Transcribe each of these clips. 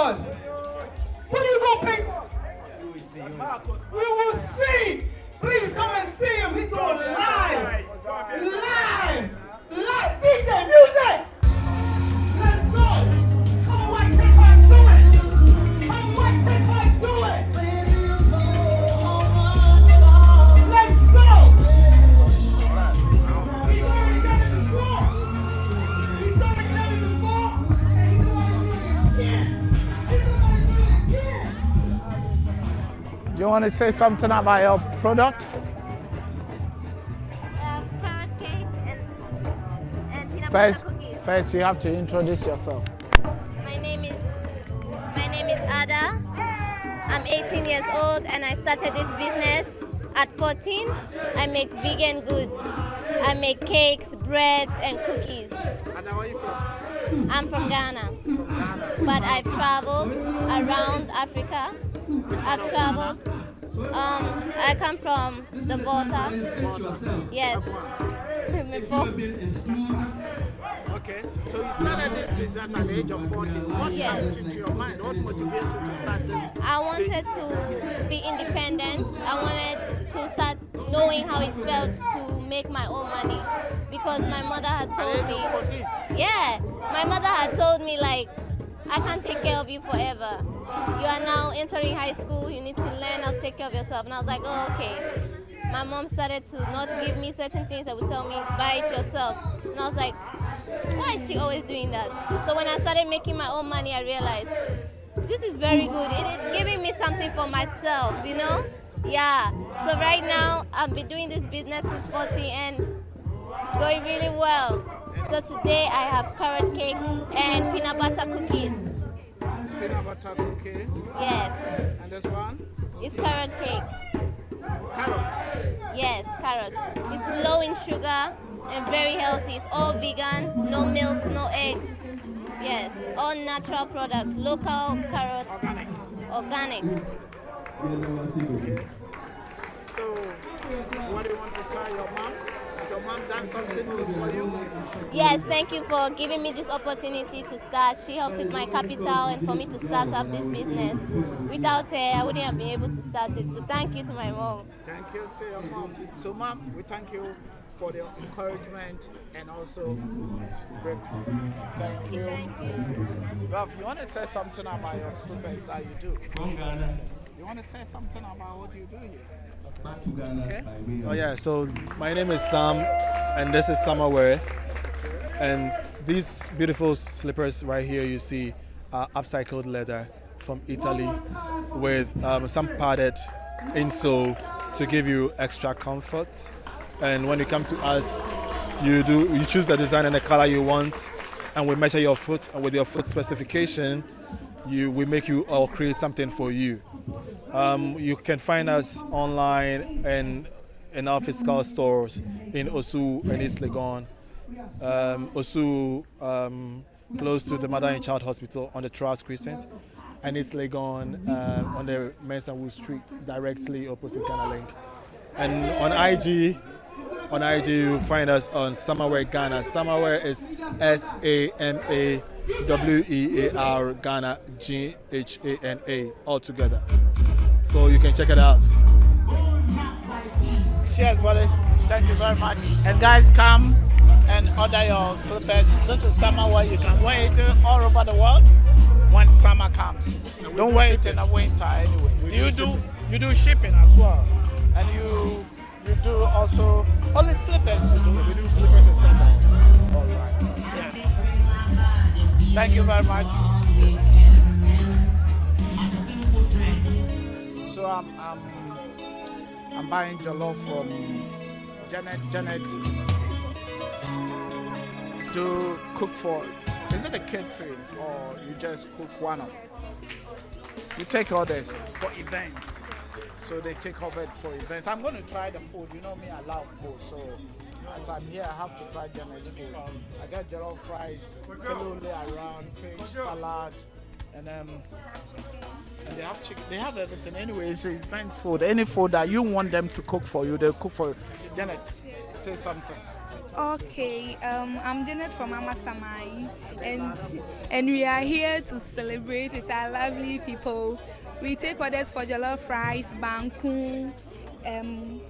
us. What are you going to pay for? We will see. Please come and see him. He's doing live. DJ music. Let's go. Come on, White, take her and do it. Come, White, take her and do it. Let's go. He's already done it before. He's already done it before. And he's about to do it again. He's about to do it again. Do you want to say something about your product? Carrot cake and peanut butter cookies. First, you have to introduce yourself. My name is Ada. I'm 18 years old and I started this business at 14. I make vegan goods. I make cakes, breads, and cookies. And where are you from? I'm from Ghana, but I've traveled around Africa. I've traveled. I come from the Volta. Yes. Okay, so you started this business at the age of 14. What Yes. came to your mind? What motivated you to start this? I wanted to be independent. I wanted to start knowing how it felt to make my own money because my mother had told me. 14. Yeah, my mother had told me like, I can't take care of you forever. You are now entering high school. You need to learn how to take care of yourself. And I was like, oh, okay. My mom started to not give me certain things that would tell me, buy it yourself. And I was like, why is she always doing that? So when I started making my own money, I realized this is very good. It is giving me something for myself, you know? Yeah. So right now, I've been doing this business since 14 and it's going really well. So today I have carrot cake and peanut butter cookies. Peanut butter cookie. Yes. And this one? It's carrot cake. Carrot. Yes, carrot. It's low in sugar and very healthy. It's all vegan, no milk, no eggs. Yes, all natural products, local carrots, organic. So, what do you want to tell your mom? Has your mom done something good for you? Yes, thank you for giving me this opportunity to start. She helped with my capital and for me to start up this business. Without her, I wouldn't have been able to start it. So thank you to my mom. Thank you to your mom. So, mom, we thank you for the encouragement and also breakfast. Thank you. Thank you. Ralph, you want to say something about your slippers that you do? From Ghana. You want to say something about what you do here? Back to Ghana. Okay. Oh yeah, so my name is Sam and this is summer wear, and these beautiful slippers right here you see are upcycled leather from Italy with some padded insole to give you extra comfort. And when you come to us, you choose the design and the color you want, and we measure your foot, and with your foot specification we make you or create something for you. You can find us online and in our physical stores in Osu and East Legon. Osu, close to the Mother and Child Hospital on the Trask Crescent, and East Legon on the Mensah Wood Street, directly opposite Ghana Link. And on IG, you'll find us on Summerwear Ghana. Summerwear is SAMAWEAR Ghana GHANA all together. So you can check it out. Cheers, buddy. Thank you very much. And guys, come and order your slippers. This is Summerwear. You can wear it all over the world when summer comes. Don't wear it in the winter anyway. You do shipping as well, and you do also only slippers. You do slippers and sandals. All right. Yeah. Thank you very much. So I'm buying jollof from Janet to cook for. Is it a catering or you just cook one of? You take orders for events. So they take over for events. I'm going to try the food. You know me, I love food. So as I'm here, I have to try Janet's food. I got jollof fries, kelule around, fish, salad, and they have chicken. They have everything. Anyway, it's event food. Any food that you want them to cook for you, they'll cook for you. Janet, say something. Okay, I'm Janet from Mama Samai, and we are here to celebrate with our lovely people. We take orders for jollof rice, banku, um,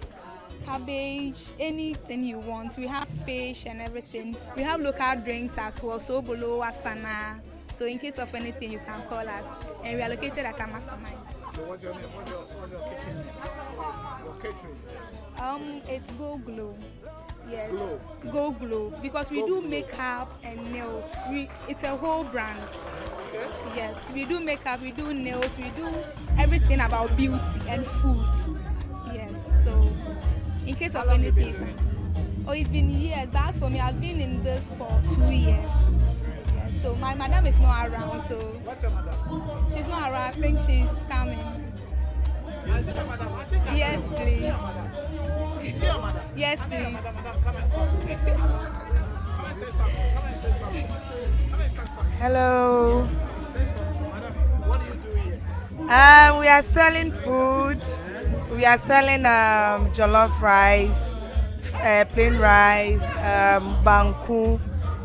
cabbage, anything you want. We have fish and everything. We have local drinks as well, so bolo, asana. So in case of anything, you can call us. And we are located at Mama Samai. So what's your name? What's your kitchen name? Your catering? It's Go Glow. Yes. Glow. Go Glow. Because we do makeup and nails. It's a whole brand. Okay. Yes. We do makeup, we do nails, we do everything about beauty and food. Yes. So in case of anything. Oh, it's been years. But as for me, I've been in this for 2 years. Yes. So my madam is not around. So What's your madam? she's not around. I think she's coming. Is it your madam? I think Yes, please. Is she your madam? Yes, please. Madam, come and talk. Come and say something. Come and say something. Come and say something. Hello. Say something. Madam, what do you do here? We are selling food. We are selling jollof rice, plain rice, banku,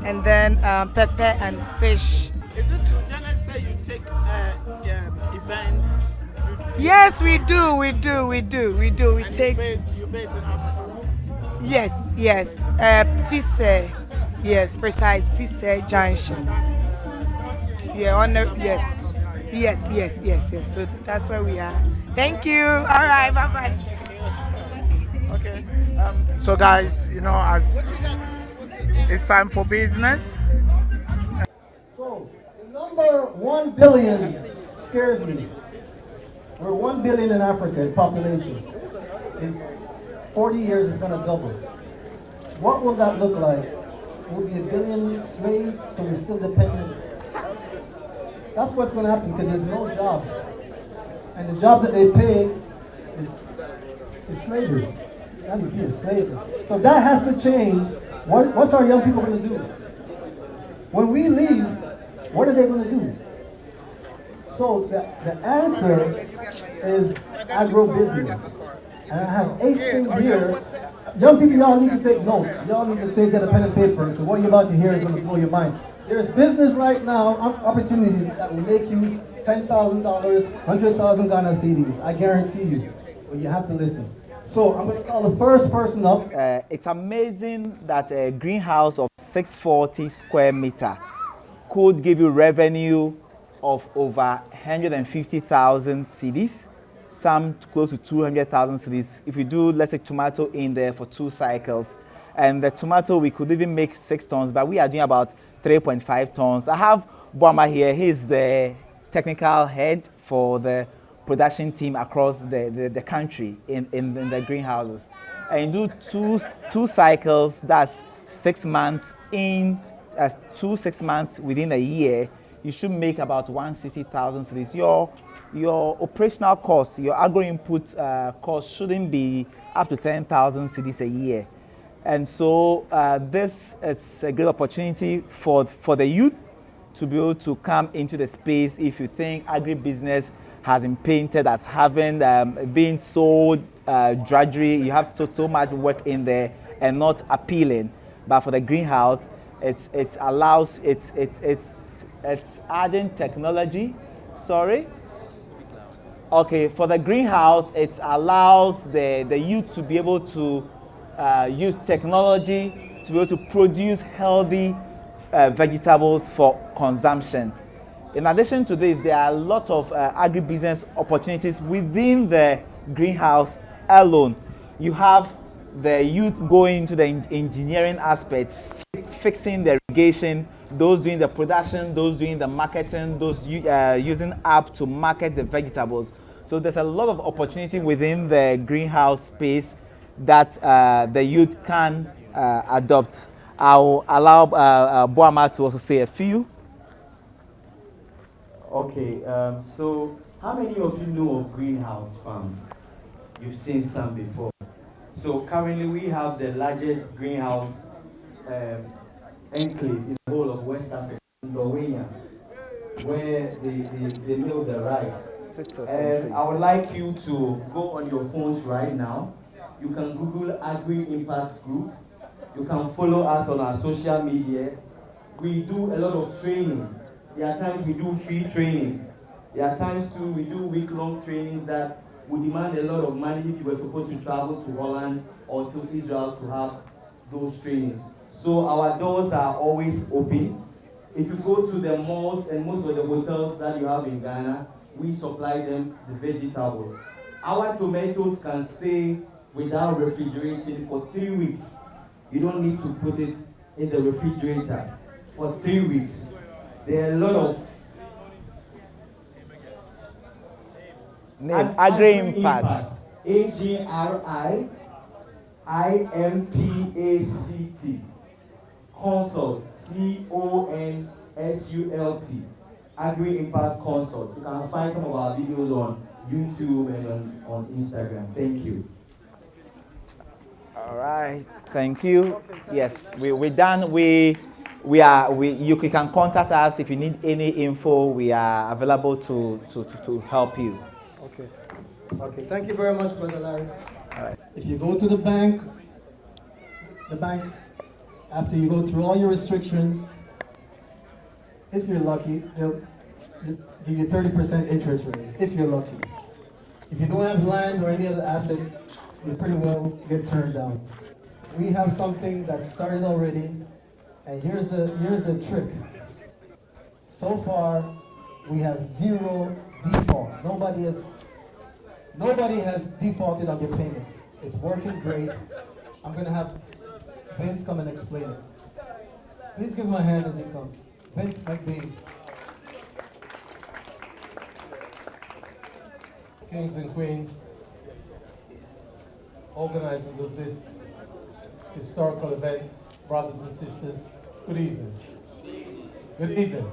and then pepper and fish. Is it true? Janet say you take events. Yes, we do. We And take. you base in Amazon. Yes. Fise. Yes, precise Fise Junction. Yeah, on the yes. So that's where we are. Thank you. All right. Bye bye. Okay. So guys, as it's time for business. So, the number 1 billion scares me. We're 1 billion in Africa in population. In 40 years, it's going to double. What will that look like? Will be 1 billion slaves till we're still dependent? That's what's going to happen because there's no jobs. And the jobs that they pay is slavery. That would be a slavery. So that has to change. What's our young people going to do? When we leave, what are they going to do? So the answer is agro-business. And I have 8 things here. Young people, y'all need to take notes. Y'all need to get a pen and paper because what you're about to hear is going to blow your mind. There's business right now, opportunities that will make you $10,000, 100,000 Ghana cedis. I guarantee you. But you have to listen. So I'm going to call the first person up. It's amazing that a greenhouse of 640 square meter could give you revenue of over 150,000 cedis, some close to 200,000 cedis. If you do, let's say, tomato in there for 2 cycles, and the tomato we could even make 6 tons, but we are doing about 3.5 tons. I have Boama here. He's the technical head for the production team across the country in the greenhouses. And you do two cycles, that's 6 months in, 6 months within a year, you should make about 160,000 cedis. Your operational costs, your agro input cost shouldn't be up to 10,000 cedis a year. And so this is a great opportunity for the youth to be able to come into the space. If you think agribusiness has been painted as having been so drudgery, you have so much work in there and not appealing. But for the greenhouse, it's adding technology. Sorry. Okay, for the greenhouse, it allows the youth to be able to use technology to be able to produce healthy vegetables for consumption. In addition to this, there are a lot of agribusiness opportunities within the greenhouse alone. You have the youth going into the engineering aspect, fixing the irrigation, those doing the production, those doing the marketing, those using app to market the vegetables. So there's a lot of opportunity within the greenhouse space that the youth can adopt. I'll allow Boama to also say a few. Okay, so how many of you know of greenhouse farms? You've seen some before. So currently we have the largest greenhouse enclave in the whole of West Africa, in Rwanda, where they mill the rice. I would like you to go on your phones right now. You can Google Agri Impact Group. You can follow us on our social media. We do a lot of training. There are times we do free training. There are times too we do week-long trainings that would demand a lot of money if you were supposed to travel to Holland or to Israel to have those trainings. So our doors are always open. If you go to the malls and most of the hotels that you have in Ghana, we supply them the vegetables. Our tomatoes can stay without refrigeration for 3 weeks. You don't need to put it in the refrigerator for 3 weeks. There are a lot of Agri Impact. AGRIIMPACT. Consult. CONSULT. Agri Impact Consult. You can find some of our videos on YouTube and on Instagram. Thank you. All right, thank you. Yes, we're done. You can contact us if you need any info. We are available to help you. Okay. Okay, thank you very much, Brother Larry. All right. If you go to the bank, after you go through all your restrictions, if you're lucky, they'll give you 30% interest rate, if you're lucky. If you don't have land or any other asset, you pretty well get turned down. We have something that started already, and here's the trick. So far, we have 0 default. Nobody has defaulted on their payments. It's working great. I'm gonna have Vince come and explain it. Please give him a hand as he comes. Vince McBean. Kings and queens, organizers of this historical event, brothers and sisters, good evening. Good evening.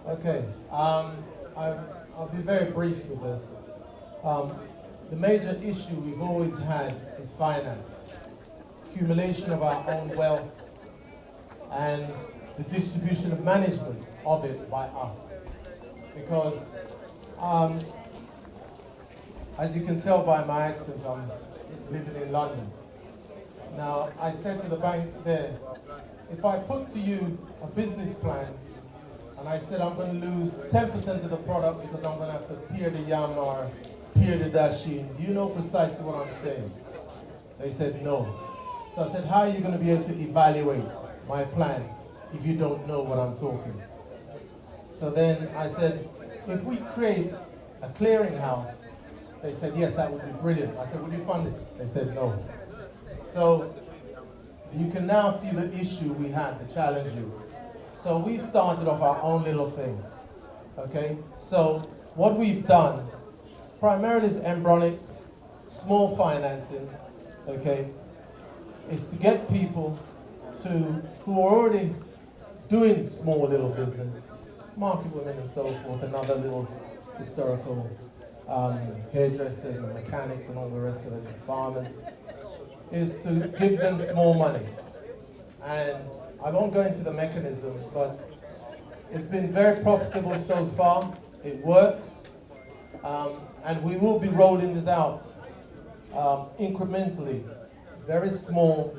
Okay, I'll be very brief with this. The major issue we've always had is finance, accumulation of our own wealth, and the distribution of management of it by us. Because as you can tell by my accent, I'm living in London. Now, I said to the banks there, if I put to you a business plan, and I said I'm going to lose 10% of the product because I'm going to have to peer the yam or peer the dashin, do you know precisely what I'm saying? They said no. So I said, how are you going to be able to evaluate my plan if you don't know what I'm talking? So then I said, if we create a clearinghouse, they said, yes, that would be brilliant. I said, would you fund it? They said, no. So you can now see the issue we had, the challenges. So we started off our own little thing, okay? So what we've done primarily is embryonic, small financing, okay? Is to get people who are already doing small little business, market women and so forth, and other little historical hairdressers and mechanics and all the rest of it, and farmers, is to give them small money. And I won't go into the mechanism, but it's been very profitable so far. It works, and we will be rolling it out incrementally, very small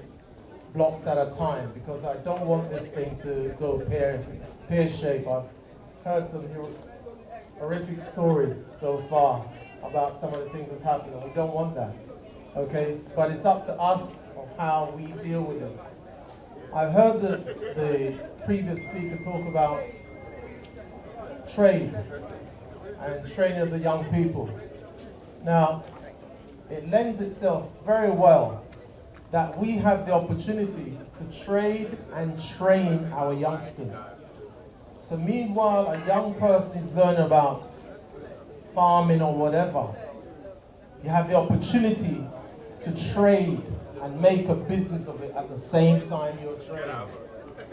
blocks at a time, because I don't want this thing to go pear-shaped. I've heard some horrific stories so far about some of the things that's happening. We don't want that, okay? But it's up to us of how we deal with this. I've heard the previous speaker talk about trade and training of the young people. Now, it lends itself very well that we have the opportunity to trade and train our youngsters. So meanwhile, a young person is learning about farming or whatever, you have the opportunity to trade and make a business of it at the same time you're training.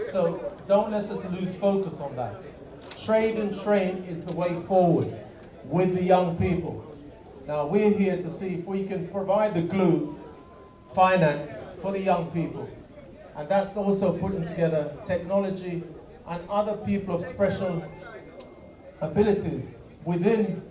So don't let us lose focus on that. Trade and train is the way forward with the young people. Now we're here to see if we can provide the glue, finance for the young people. And that's also putting together technology and other people of special abilities within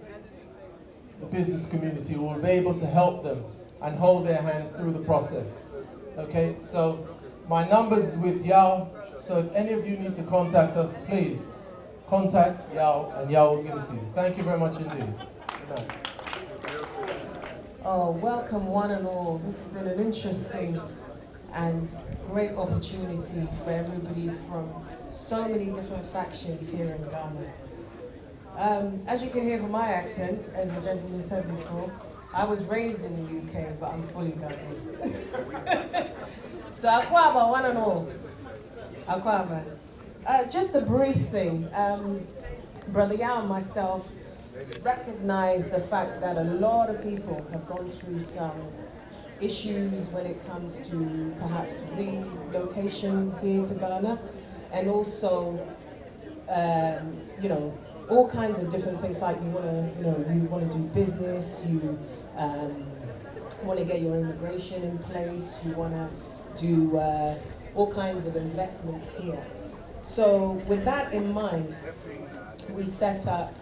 the business community who will be able to help them and hold their hand through the process. Okay, so my numbers is with Yao. So if any of you need to contact us, please contact Yao and Yao will give it to you. Thank you very much indeed. Good night. Oh, welcome one and all. This has been an interesting and great opportunity for everybody from so many different factions here in Ghana. As you can hear from my accent, as the gentleman said before, I was raised in the UK, but I'm fully Ghanaian. So Akwaba, one and all. Akwaba. Just a brief thing. Brother Yao and myself recognize the fact that a lot of people have gone through some issues when it comes to perhaps relocation here to Ghana, and also, you know, all kinds of different things, like you want to do business, you want to get your immigration in place, you want to do all kinds of investments here. So with that in mind, we set up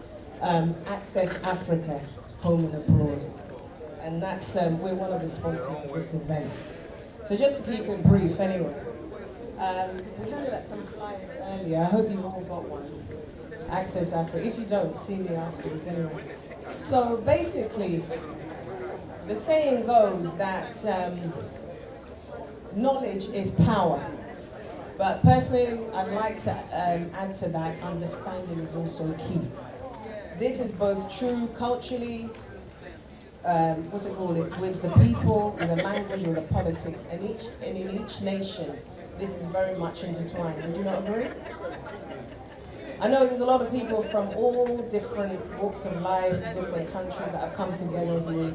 Access Africa, Home and Abroad. And that's, we're one of the sponsors of this event. So just to keep it brief anyway, we handed out some flyers earlier. I hope you've all got one. Access Africa. If you don't, see me afterwards anyway. So basically, the saying goes that knowledge is power. But personally, I'd like to add to that, understanding is also key. This is both true culturally, with the people, with the language, with the politics, and in each nation, this is very much intertwined. Would you not agree? I know there's a lot of people from all different walks of life, different countries that have come together here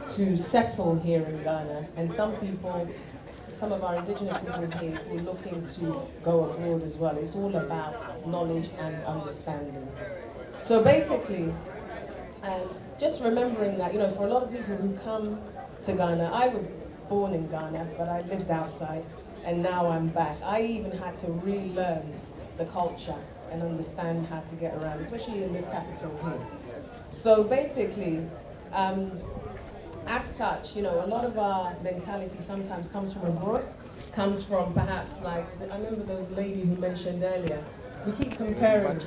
to settle here in Ghana, and some of our indigenous people here who are looking to go abroad as well. It's all about knowledge and understanding. So basically, just remembering that, you know, for a lot of people who come to Ghana, I was born in Ghana, but I lived outside, and now I'm back. I even had to relearn the culture and understand how to get around, especially in this capital here. So basically, as such, you know, a lot of our mentality sometimes comes from abroad, comes from perhaps like, I remember there was a lady who mentioned earlier, we keep comparing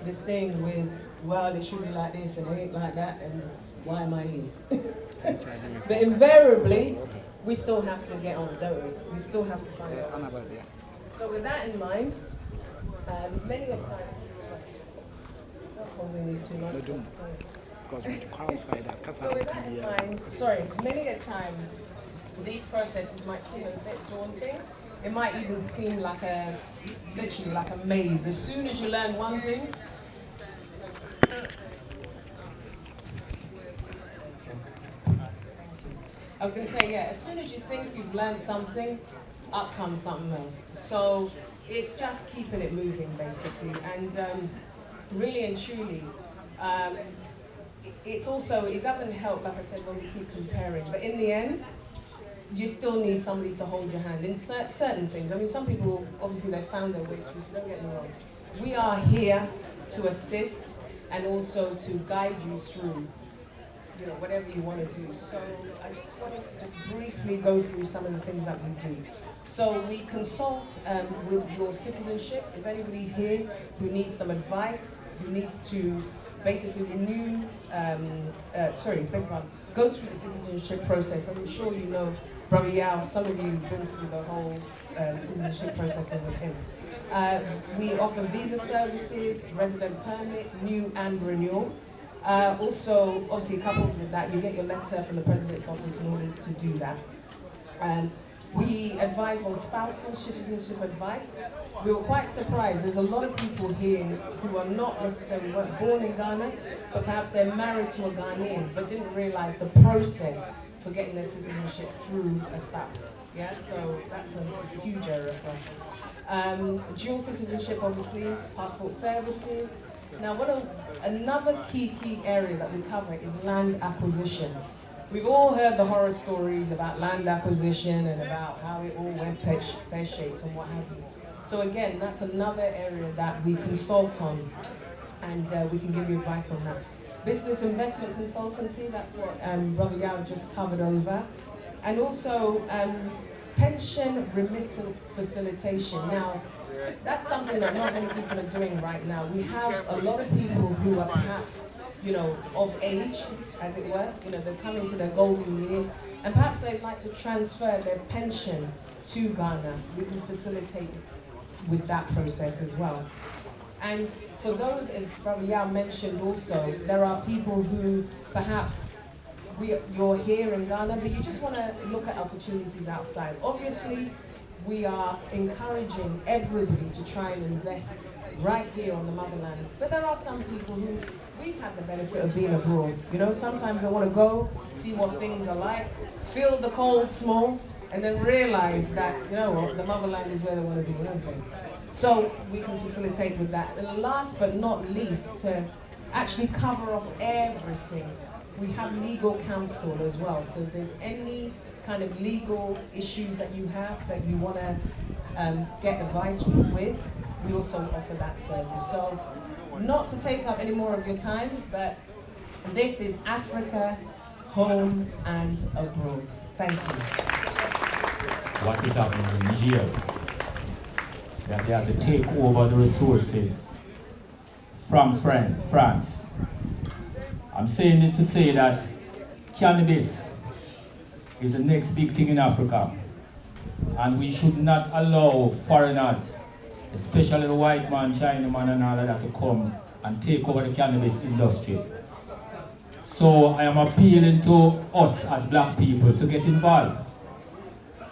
this thing with, well, it should be like this and it ain't like that, and why am I here? But invariably, we still have to get on, don't we? We still have to find out. So with that in mind, many a time, holding these two much. So with that in mind, many a time, these processes might seem a bit daunting. It might even seem like literally like a maze. As soon as you learn one thing, I was going to say, yeah, as soon as you think you've learned something, up comes something else. So it's just keeping it moving, basically. And really and truly, it's also, it doesn't help, like I said, when we keep comparing. But in the end, you still need somebody to hold your hand in certain things. I mean, some people, obviously, they found their way through, so don't get me wrong. We are here to assist and also to guide you through, you know, whatever you want to do. So I just wanted to just briefly go through some of the things that we do. So we consult with your citizenship. If anybody's here who needs some advice, who needs to basically go through the citizenship process. I'm sure you know Brother Yao, some of you have been through the whole citizenship process with him. We offer visa services, resident permit, new and renewal. Also, obviously coupled with that, you get your letter from the President's office in order to do that. We advise on spousal citizenship advice. We were quite surprised. There's a lot of people here who are not necessarily weren't born in Ghana, but perhaps they're married to a Ghanaian, but didn't realize the process for getting their citizenship through a spouse. Yeah, so that's a huge area for us. Dual citizenship, obviously, passport services. Now, another key area that we cover is land acquisition. We've all heard the horror stories about land acquisition and about how it all went pear-shaped and what have you. So again, that's another area that we consult on, and we can give you advice on that. Business investment consultancy, that's what Brother Yao just covered over. And also, pension remittance facilitation. Now, that's something that not many people are doing right now. We have a lot of people who are perhaps, you know, of age, as it were. You know, they've come into their golden years, and perhaps they'd like to transfer their pension to Ghana. We can facilitate with that process as well. And for those, as Brother Yao mentioned also, there are people who perhaps you're here in Ghana, but you just want to look at opportunities outside. Obviously, we are encouraging everybody to try and invest right here on the motherland. But there are some people who, we've had the benefit of being abroad. You know, sometimes they want to go, see what things are like, feel the cold small, and then realize that, you know what, the motherland is where they want to be, you know what I'm saying? So we can facilitate with that. And last but not least, to actually cover off everything, we have legal counsel as well. So if there's any kind of legal issues that you have that you want to get advice with, we also offer that service. So not to take up any more of your time, but this is Africa, home and abroad. Thank you. What is happening in Niger? That they have to take over the resources from France. I'm saying this to say that cannabis is the next big thing in Africa, and we should not allow foreigners, especially the white man, Chinaman and all of that, to come and take over the cannabis industry. So I am appealing to us as black people to get involved.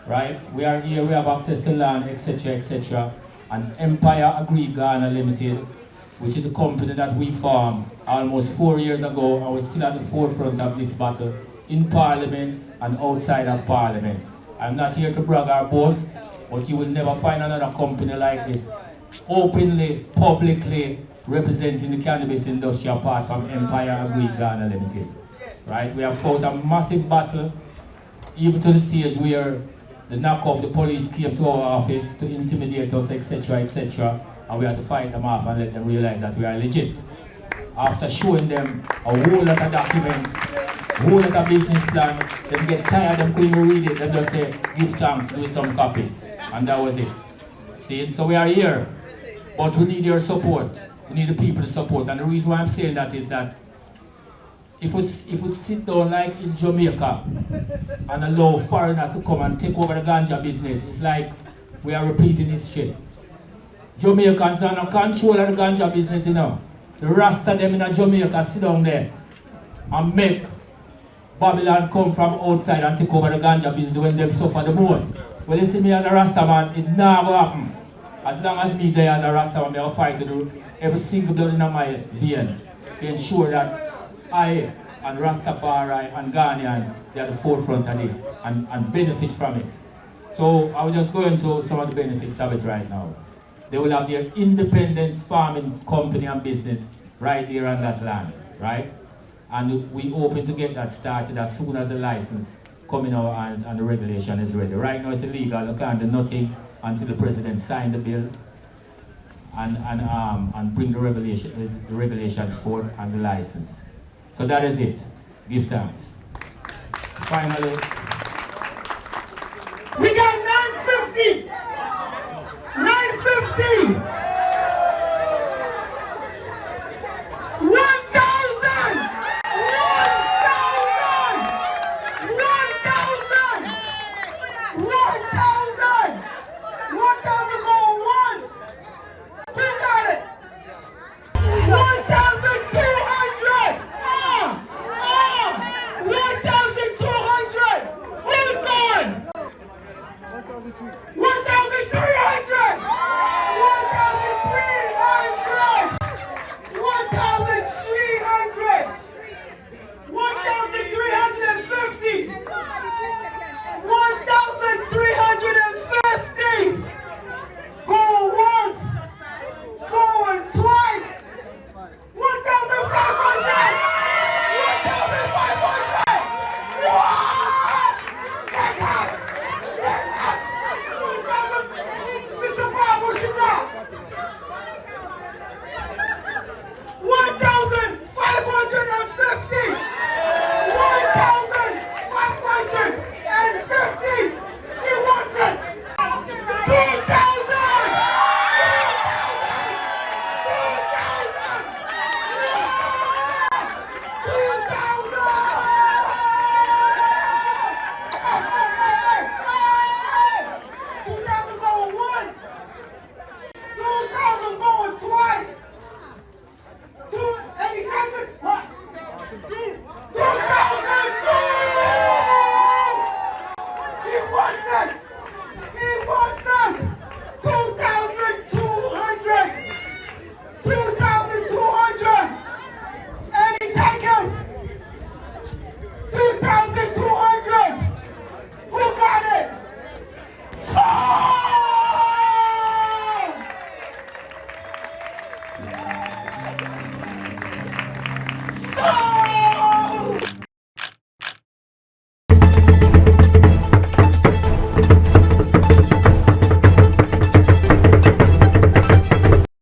Right? We are here, we have access to land, etc., etc. And Empire Agri Ghana Limited, which is a company that we formed almost 4 years ago, and we're still at the forefront of this battle in Parliament and outside of Parliament. I'm not here to brag or boast, but you will never find another company like this openly, publicly representing the cannabis industry apart from Empire Agri Ghana Limited. Right? We have fought a massive battle, even to the stage where the knock-up, the police came to our office to intimidate us, etc., etc., and we had to fight them off and let them realize that we are legit. After showing them a whole lot of documents, a whole lot of business plan, they get tired, them couldn't even read it, they just say, give thanks, do some copy, and that was it. See, so we are here, but we need your support. We need the people to support, and the reason why I'm saying that is that if we sit down like in Jamaica and allow foreigners to come and take over the ganja business, it's like we are repeating history. Jamaicans are in control of the ganja business, you know. The Rasta them in Jamaica sit down there and make Babylon come from outside and take over the ganja business when they suffer the most. Well, you see me as a Rasta man, it never happen. As long as me there as a Rasta man, I will fight to do every single blood in my vein to ensure that I and Rastafari and Ghanaians, they are the forefront of this and benefit from it. So I will just go into some of the benefits of it right now. They will have their independent farming company and business right here on that land, right? And we open to get that started as soon as the license come in our hands and the regulation is ready. Right now it's illegal, you can't do nothing until the president sign the bill and bring the regulations forth and the license. So that is it. Give thanks. Finally, we got 950. 950.